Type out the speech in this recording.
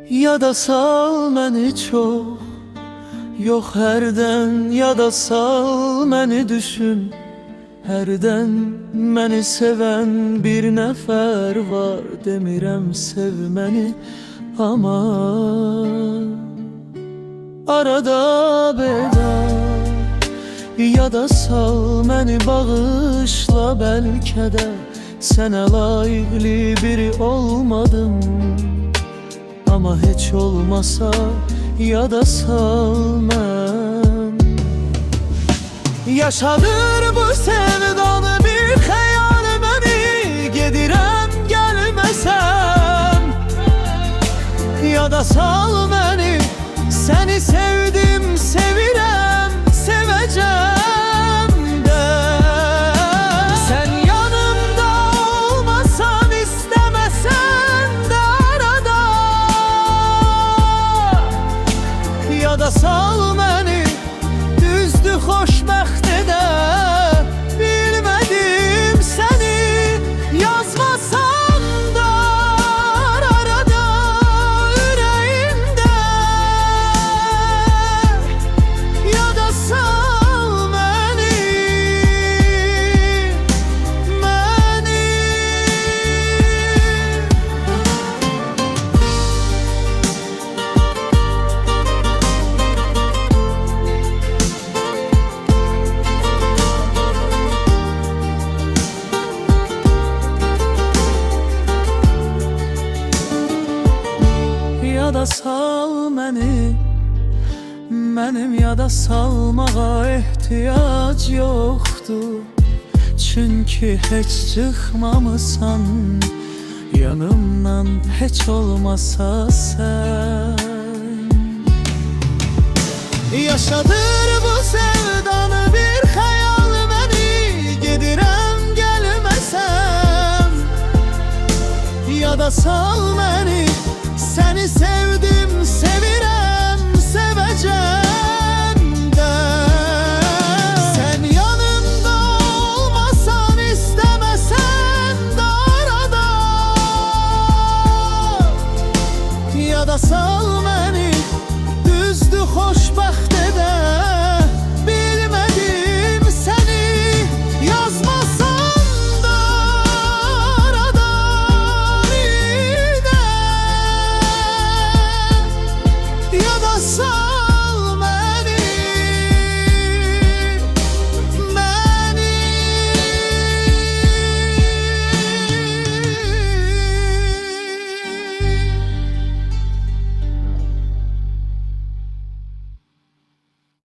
Ya da sal məni çox, yox hərdən. Ya da sal məni düşün, hərdən. Məni sevən bir nəfər var, demirəm sev məni, amma arada beda. Ya da sal məni bağışla, bəlkə də sənə layiqli biri olmadım, amma heç olmasa ya da sal mən. Yaşadır bu sevdanı bir xəyal məni, gedirəm gəlməsəm. Ya da sal məni, səni sevdim, sevirəm, sevəcəm də. Sən yanımda olmasan, istəməsən də arada. Ya da sal məni, düzdür xoşbəxt edə bilmədim səni. Yazmasan da arada ürəyimdə. Ya da sal məni, məni. Ya da sal məni, mənim ya da salmağa ehtiyac yoxdur. Çünki heç çıxmamısan yanımdan, heç olmasa sən. Yaşadır bu sevdanı bir xəyal məni, gedirəm gəlməsəm. Ya da sal məni, səni sevdim, sevirəm, sevəcəm də. Sən yanımda olmasan, istəməsən də arada. Ya da sal məni, düzdür xoşbəxt